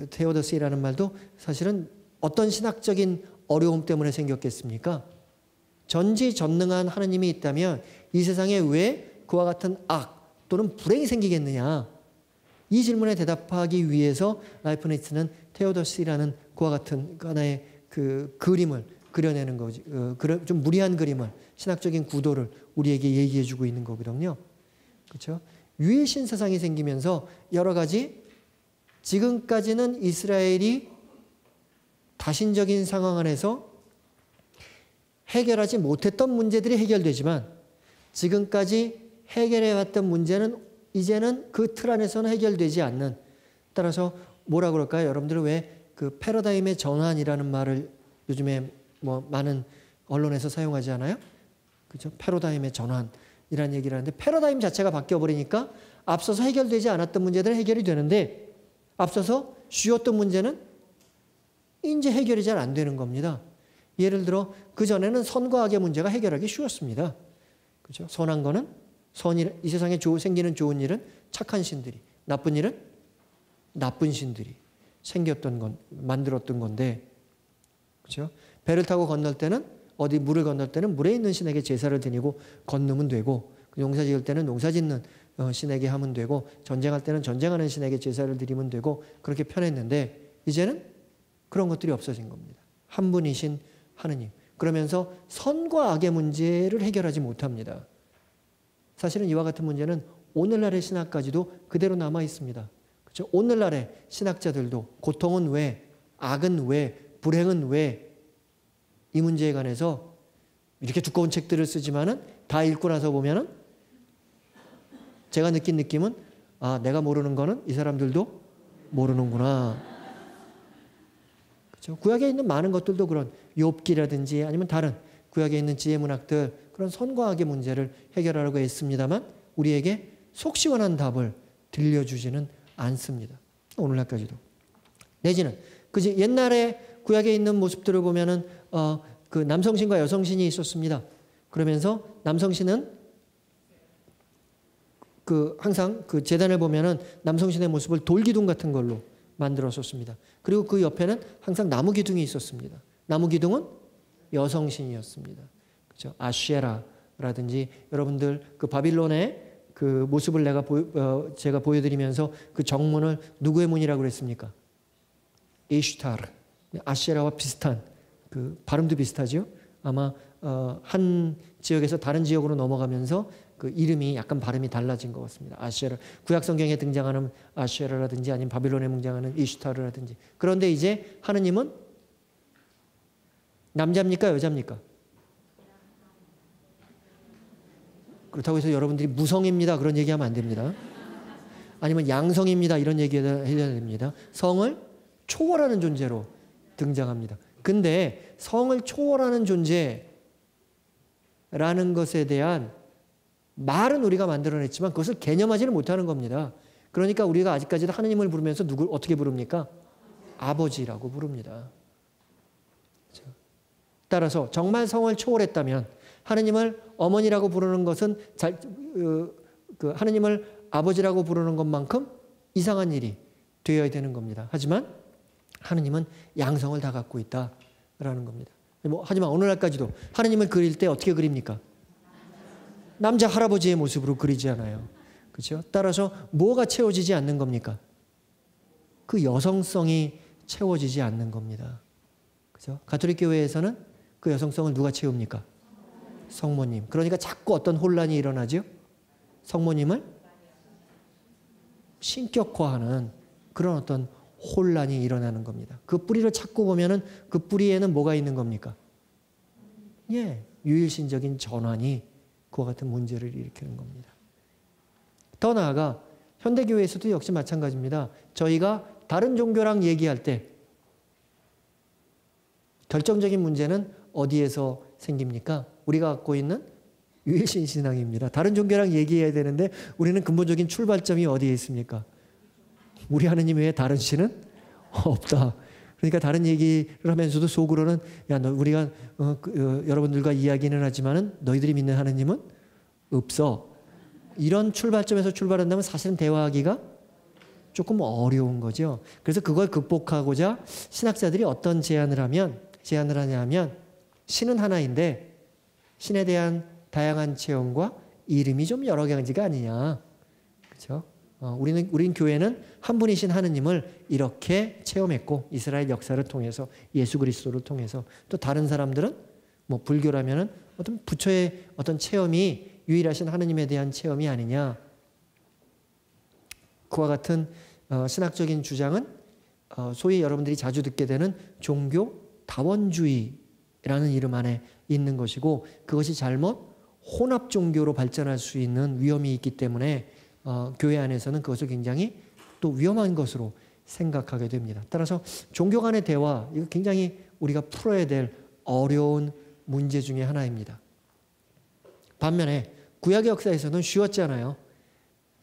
테오더스라는 말도 사실은 어떤 신학적인 어려움 때문에 생겼겠습니까? 전지전능한 하느님이 있다면 이 세상에 왜 그와 같은 악 또는 불행이 생기겠느냐? 이 질문에 대답하기 위해서 라이프니츠는 테오더스라는 그와 같은 하나의 그 그림을 그려내는 거지. 좀 무리한 그림을, 신학적인 구도를 우리에게 얘기해 주고 있는 거거든요. 그렇죠? 유해신 세상이 생기면서 여러 가지 지금까지는 이스라엘이 다신적인 상황 안에서 해결하지 못했던 문제들이 해결되지만 지금까지 해결해왔던 문제는 이제는 그 틀 안에서는 해결되지 않는, 따라서 뭐라 그럴까요? 여러분들은 왜 그 패러다임의 전환이라는 말을 요즘에 뭐 많은 언론에서 사용하지 않아요? 그렇죠? 패러다임의 전환이라는 얘기를 하는데 패러다임 자체가 바뀌어버리니까 앞서서 해결되지 않았던 문제들은 해결이 되는데 앞서서 쉬웠던 문제는 이제 해결이 잘 안 되는 겁니다. 예를 들어 그전에는 선과 악의 문제가 해결하기 쉬웠습니다. 그렇죠? 선한 거는 이 세상에 생기는 좋은 일은 착한 신들이, 나쁜 일은 나쁜 신들이 만들었던 건데, 그렇죠? 배를 타고 건널 때는 어디 물을 건널 때는 물에 있는 신에게 제사를 드리고 건너면 되고, 농사 지을 때는 농사 짓는 신에게 하면 되고, 전쟁할 때는 전쟁하는 신에게 제사를 드리면 되고, 그렇게 편했는데 이제는 그런 것들이 없어진 겁니다. 한 분이신 하느님. 그러면서 선과 악의 문제를 해결하지 못합니다. 사실은 이와 같은 문제는 오늘날의 신학까지도 그대로 남아 있습니다. 그렇죠? 오늘날의 신학자들도 고통은 왜, 악은 왜, 불행은 왜, 이 문제에 관해서 이렇게 두꺼운 책들을 쓰지만은 다 읽고 나서 보면은 제가 느낀 느낌은 내가 모르는 거는 이 사람들도 모르는구나. 그렇죠? 구약에 있는 많은 것들도 그런 욥기라든지 아니면 다른 구약에 있는 지혜 문학들, 그런 선과 악의 문제를 해결하려고 했습니다만 우리에게 속 시원한 답을 들려주지는 않습니다. 오늘날까지도. 내지는 그지 옛날에 구약에 있는 모습들을 보면은 그 남성신과 여성신이 있었습니다. 그러면서 남성신은 항상 그 제단을 보면은 남성신의 모습을 돌기둥 같은 걸로 만들었었습니다. 그리고 그 옆에는 항상 나무 기둥이 있었습니다. 나무 기둥은 여성신이었습니다. 그렇죠? 아쉐라라든지 여러분들 그 바빌론의 그 모습을 제가 보여드리면서 그 정문을 누구의 문이라고 그랬습니까? 이슈타르. 아쉐라와 비슷한 그 발음도 비슷하죠. 아마 한 지역에서 다른 지역으로 넘어가면서 그 이름이 약간 발음이 달라진 것 같습니다. 아쉐라. 구약 성경에 등장하는 아쉐라라든지 아니면 바빌론에 등장하는 이슈타르라든지. 그런데 이제 하느님은 남자입니까? 여자입니까? 그렇다고 해서 여러분들이 무성입니다. 그런 얘기하면 안 됩니다. 아니면 양성입니다. 이런 얘기를 해야 됩니다. 성을 초월하는 존재로 등장합니다. 근데 성을 초월하는 존재라는 것에 대한 말은 우리가 만들어냈지만 그것을 개념하지는 못하는 겁니다. 그러니까 우리가 아직까지도 하느님을 부르면서 누굴 어떻게 부릅니까? 아버지라고 부릅니다. 그렇죠? 따라서 정말 성을 초월했다면 하느님을 어머니라고 부르는 것은 하느님을 아버지라고 부르는 것만큼 이상한 일이 되어야 되는 겁니다. 하지만 하느님은 양성을 다 갖고 있다라는 겁니다. 하지만 오늘날까지도 하느님을 그릴 때 어떻게 그립니까? 남자 할아버지의 모습으로 그리지 않아요. 그렇죠? 따라서 뭐가 채워지지 않는 겁니까? 그 여성성이 채워지지 않는 겁니다. 그렇죠? 가톨릭 교회에서는 그 여성성을 누가 채웁니까? 성모님. 그러니까 자꾸 어떤 혼란이 일어나죠? 성모님을 신격화하는 그런 어떤 혼란이 일어나는 겁니다. 그 뿌리를 찾고 보면은 그 뿌리에는 뭐가 있는 겁니까? 예, 유일신적인 전환이 그와 같은 문제를 일으키는 겁니다. 더 나아가 현대교회에서도 역시 마찬가지입니다. 저희가 다른 종교랑 얘기할 때 결정적인 문제는 어디에서 생깁니까? 우리가 갖고 있는 유일신 신앙입니다. 다른 종교랑 얘기해야 되는데 우리는 근본적인 출발점이 어디에 있습니까? 우리 하느님 외에 다른 신은 없다. 그러니까 다른 얘기를 하면서도 속으로는 야, 우리가 여러분들과 이야기는 하지만은 너희들이 믿는 하느님은 없어. 이런 출발점에서 출발한다면 사실은 대화하기가 조금 어려운 거죠. 그래서 그걸 극복하고자 신학자들이 어떤 제안을 하냐면 신은 하나인데 신에 대한 다양한 체험과 이름이 좀 여러 가지가 아니냐. 그렇죠? 우린 교회는 한 분이신 하느님을 이렇게 체험했고 이스라엘 역사를 통해서 예수 그리스도를 통해서 또 다른 사람들은 뭐 불교라면은 어떤 부처의 어떤 체험이 유일하신 하느님에 대한 체험이 아니냐. 그와 같은 신학적인 주장은 소위 여러분들이 자주 듣게 되는 종교 다원주의라는 이름 안에 있는 것이고 그것이 잘못 혼합 종교로 발전할 수 있는 위험이 있기 때문에 교회 안에서는 그것을 굉장히 또 위험한 것으로 생각하게 됩니다. 따라서 종교 간의 대화, 이거 굉장히 우리가 풀어야 될 어려운 문제 중에 하나입니다. 반면에 구약의 역사에서는 쉬웠잖아요.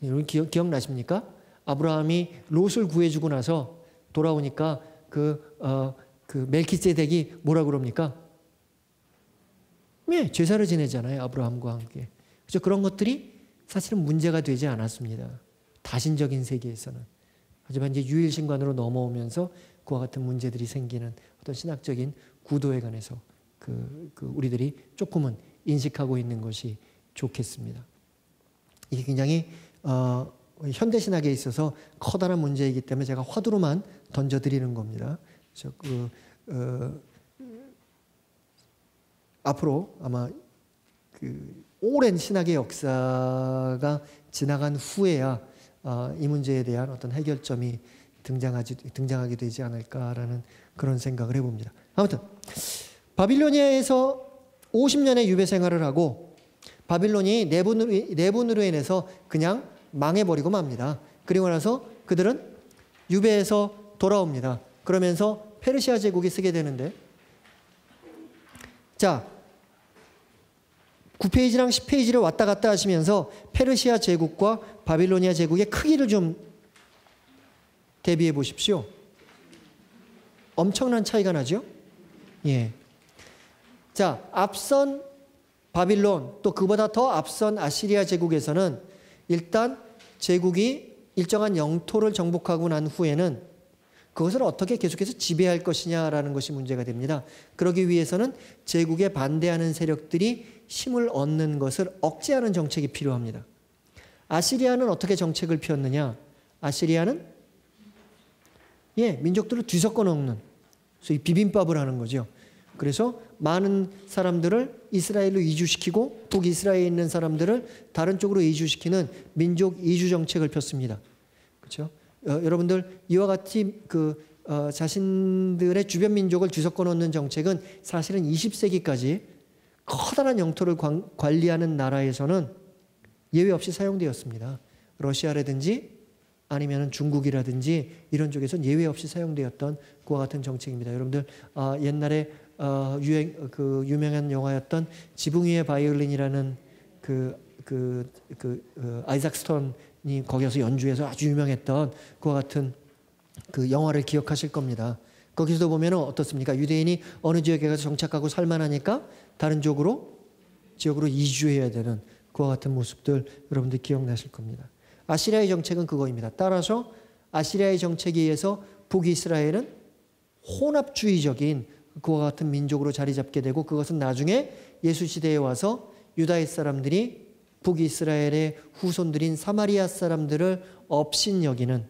여러분 기억나십니까? 아브라함이 롯을 구해주고 나서 돌아오니까 그 멜키세덱이 뭐라 그럽니까? 네, 제사를 지내잖아요. 아브라함과 함께. 그래서 그런 것들이 사실은 문제가 되지 않았습니다. 다신적인 세계에서는. 하지만 이제 유일신관으로 넘어오면서 그와 같은 문제들이 생기는 어떤 신학적인 구도에 관해서 우리들이 조금은 인식하고 있는 것이 좋겠습니다. 이게 굉장히 현대신학에 있어서 커다란 문제이기 때문에 제가 화두로만 던져드리는 겁니다. 그래서 앞으로 아마 오랜 신학의 역사가 지나간 후에야 이 문제에 대한 어떤 해결점이 등장하게 되지 않을까라는 그런 생각을 해봅니다. 아무튼 바빌로니아에서 50년의 유배 생활을 하고 바빌론이 내분으로 인해서 그냥 망해버리고 맙니다. 그리고 나서 그들은 유배에서 돌아옵니다. 그러면서 페르시아 제국이 쓰게 되는데 자 9페이지랑 10페이지를 왔다 갔다 하시면서 페르시아 제국과 바빌로니아 제국의 크기를 좀 대비해 보십시오. 엄청난 차이가 나죠? 예. 자, 앞선 바빌론 또 그보다 더 앞선 아시리아 제국에서는 일단 제국이 일정한 영토를 정복하고 난 후에는 그것을 어떻게 계속해서 지배할 것이냐라는 것이 문제가 됩니다. 그러기 위해서는 제국에 반대하는 세력들이 힘을 얻는 것을 억제하는 정책이 필요합니다. 아시리아는 어떻게 정책을 폈느냐? 아시리아는 민족들을 뒤섞어 놓는 소위 비빔밥을 하는 거죠. 그래서 많은 사람들을 이스라엘로 이주시키고 북이스라엘에 있는 사람들을 다른 쪽으로 이주시키는 민족 이주 정책을 폈습니다. 그렇죠? 여러분들 이와 같이 자신들의 주변 민족을 뒤섞어 놓는 정책은 사실은 20세기까지 커다란 영토를 관리하는 나라에서는 예외 없이 사용되었습니다. 러시아라든지 아니면 중국이라든지 이런 쪽에서는 예외 없이 사용되었던 그와 같은 정책입니다. 여러분들 옛날에 유명한 영화였던 지붕 위의 바이올린이라는 아이작 스톤이 거기서 연주해서 아주 유명했던 그와 같은 그 영화를 기억하실 겁니다. 거기서도 보면 어떻습니까? 유대인이 어느 지역에 가서 정착하고 살만하니까 다른 지역으로 이주해야 되는 그와 같은 모습들 여러분들 기억나실 겁니다. 아시리아의 정책은 그거입니다. 따라서 아시리아의 정책에 의해서 북이스라엘은 혼합주의적인 그와 같은 민족으로 자리 잡게 되고, 그것은 나중에 예수 시대에 와서 유다의 사람들이 북이스라엘의 후손들인 사마리아 사람들을 업신여기는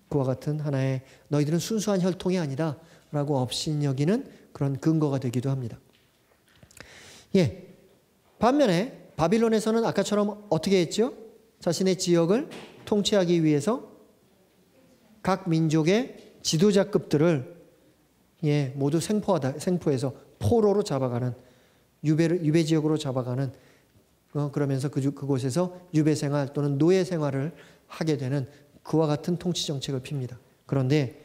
그와 같은 하나의, 너희들은 순수한 혈통이 아니다 라고 업신여기는 그런 근거가 되기도 합니다. 예. 반면에 바빌론에서는 아까처럼 어떻게 했죠? 자신의 지역을 통치하기 위해서 각 민족의 지도자급들을 모두 생포해서 포로로 잡아가는, 유배 지역으로 잡아가는, 그러면서 그곳에서 유배 생활 또는 노예 생활을 하게 되는 그와 같은 통치 정책을 핍니다. 그런데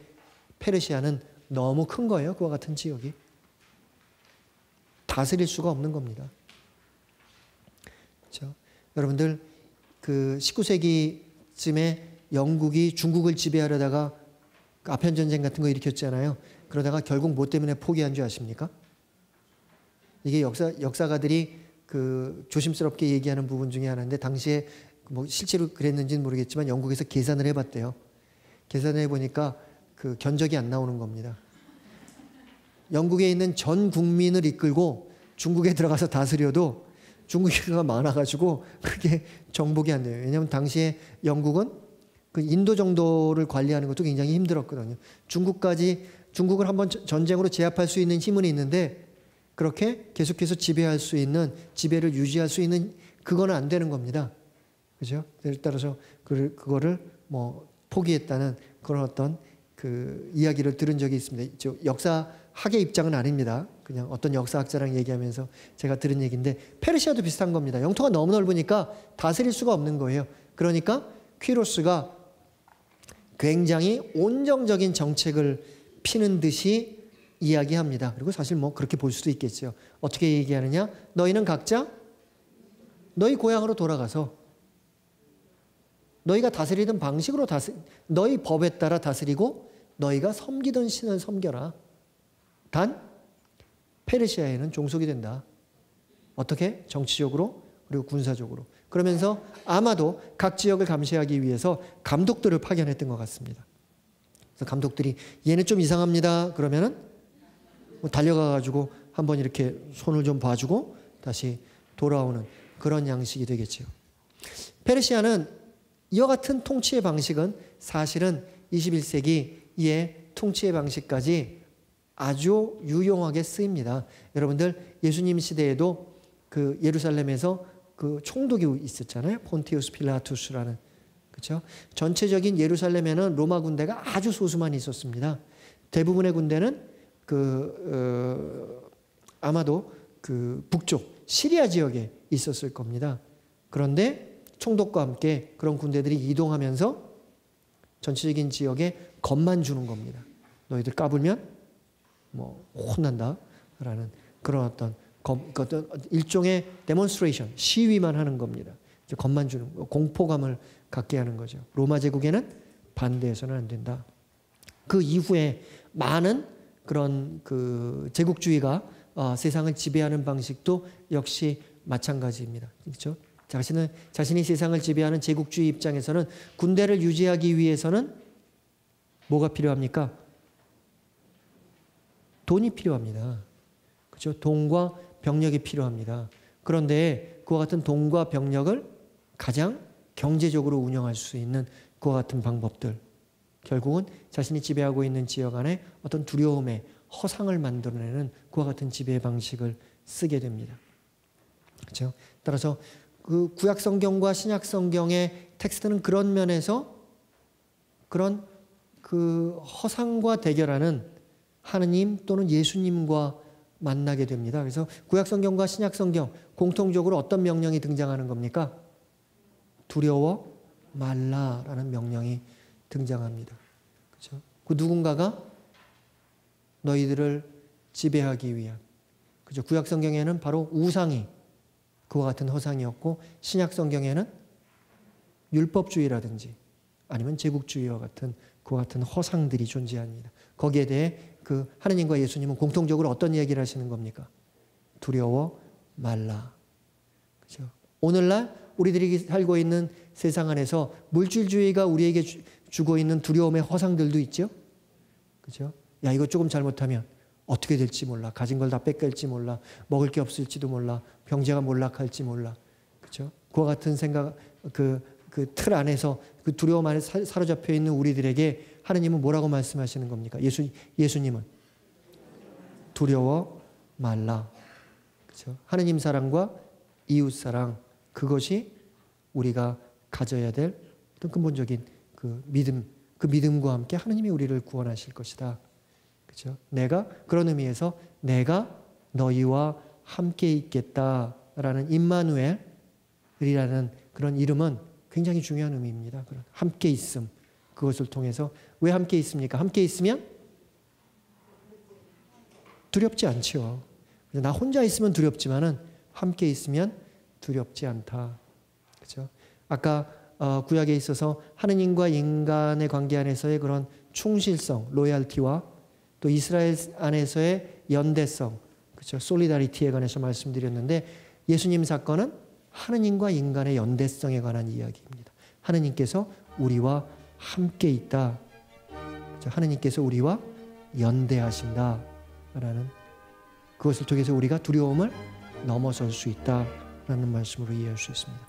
페르시아는 너무 큰 거예요. 그와 같은 지역이 다스릴 수가 없는 겁니다. 그렇죠? 여러분들 그 19세기쯤에 영국이 중국을 지배하려다가 아편 전쟁 같은 거 일으켰잖아요. 그러다가 결국 뭐 때문에 포기한 줄 아십니까? 이게 역사가들이 그 조심스럽게 얘기하는 부분 중에 하나인데, 당시에 뭐 실제로 그랬는지는 모르겠지만 영국에서 계산을 해봤대요. 계산을 해보니까 그 견적이 안 나오는 겁니다. 영국에 있는 전 국민을 이끌고 중국에 들어가서 다스려도 중국인가 많아가지고 그게 정복이 안 돼요. 왜냐하면 당시에 영국은 그 인도 정도를 관리하는 것도 굉장히 힘들었거든요. 중국을 한번 전쟁으로 제압할 수 있는 힘은 있는데, 그렇게 계속해서 지배를 유지할 수 있는 그거는 안 되는 겁니다. 그죠? 따라서 그거를 뭐 포기했다는 그런 어떤 그 이야기를 들은 적이 있습니다. 역사학의 입장은 아닙니다. 그냥 어떤 역사학자랑 얘기하면서 제가 들은 얘기인데, 페르시아도 비슷한 겁니다. 영토가 너무 넓으니까 다스릴 수가 없는 거예요. 그러니까 퀴로스가 굉장히 온정적인 정책을 피는 듯이 이야기합니다. 그리고 사실 뭐 그렇게 볼 수도 있겠죠. 어떻게 얘기하느냐? 너희는 각자 너희 고향으로 돌아가서 너희가 다스리던 방식으로 너희 법에 따라 다스리고 너희가 섬기던 신을 섬겨라. 단 페르시아에는 종속이 된다. 어떻게? 정치적으로 그리고 군사적으로. 그러면서 아마도 각 지역을 감시하기 위해서 감독들을 파견했던 것 같습니다. 그래서 감독들이 얘는 좀 이상합니다. 그러면은 달려가가지고 한번 이렇게 손을 좀 봐주고 다시 돌아오는 그런 양식이 되겠죠. 페르시아는 이와 같은 통치의 방식은 사실은 21세기의 통치의 방식까지 아주 유용하게 쓰입니다. 여러분들 예수님 시대에도 그 예루살렘에서 그 총독이 있었잖아요. 폰티우스 필라투스라는. 그렇죠? 전체적인 예루살렘에는 로마 군대가 아주 소수만 있었습니다. 대부분의 군대는 아마도 그 북쪽 시리아 지역에 있었을 겁니다. 그런데 총독과 함께 그런 군대들이 이동하면서 전체적인 지역에 겁만 주는 겁니다. 너희들 까불면 뭐 혼난다라는 그런 어떤 일종의 데몬스트레이션, 시위만 하는 겁니다. 겁만 주는, 공포감을 갖게 하는 거죠. 로마 제국에는 반대해서는 안 된다. 그 이후에 많은 그런 그 제국주의가 세상을 지배하는 방식도 역시 마찬가지입니다. 그렇죠? 자신이 세상을 지배하는 제국주의 입장에서는 군대를 유지하기 위해서는 뭐가 필요합니까? 돈이 필요합니다. 그렇죠? 돈과 병력이 필요합니다. 그런데 그와 같은 돈과 병력을 가장 경제적으로 운영할 수 있는 그와 같은 방법들, 결국은 자신이 지배하고 있는 지역 안에 어떤 두려움의 허상을 만들어내는 그와 같은 지배 방식을 쓰게 됩니다. 그렇죠? 따라서 그 구약 성경과 신약 성경의 텍스트는 그런 면에서 그런 그 허상과 대결하는 하느님 또는 예수님과 만나게 됩니다. 그래서 구약 성경과 신약 성경 공통적으로 어떤 명령이 등장하는 겁니까? 두려워 말라라는 명령이 등장합니다. 그렇죠? 그 누군가가 너희들을 지배하기 위한, 그죠? 구약 성경에는 바로 우상이 그와 같은 허상이었고, 신약 성경에는 율법주의라든지 아니면 제국주의와 같은 그와 같은 허상들이 존재합니다. 거기에 대해 그 하느님과 예수님은 공통적으로 어떤 이야기를 하시는 겁니까? 두려워 말라. 그렇죠? 오늘날 우리들이 살고 있는 세상 안에서 물질주의가 우리에게 주고 있는 두려움의 허상들도 있죠. 그렇죠? 야, 이거 조금 잘못하면 어떻게 될지 몰라. 가진 걸 다 뺏길지 몰라. 먹을 게 없을지도 몰라. 경제가 몰락할지 몰라. 그렇죠? 그와 같은 생각, 그 틀 안에서 그 두려움 안에 사로잡혀 있는 우리들에게 하느님은 뭐라고 말씀하시는 겁니까? 예수님은 두려워 말라. 그렇죠? 하느님 사랑과 이웃 사랑, 그것이 우리가 가져야 될 어떤 근본적인 그 믿음, 그 믿음과 함께 하느님이 우리를 구원하실 것이다. 그렇죠? 내가 그런 의미에서 내가 너희와 함께 있겠다라는 임마누엘이라는 그런 이름은 굉장히 중요한 의미입니다. 그런 함께 있음, 그것을 통해서 왜 함께 있습니까? 함께 있으면 두렵지 않죠. 나 혼자 있으면 두렵지만은 함께 있으면 두렵지 않다. 그렇죠? 아까 구약에 있어서 하느님과 인간의 관계 안에서의 그런 충실성, 로얄티와 또 이스라엘 안에서의 연대성, 그렇죠? 솔리다리티에 관해서 말씀드렸는데, 예수님 사건은 하느님과 인간의 연대성에 관한 이야기입니다. 하느님께서 우리와 함께 있다. 그렇죠? 하느님께서 우리와 연대하신다라는, 그것을 통해서 우리가 두려움을 넘어설 수 있다라는 말씀으로 이해할 수 있습니다.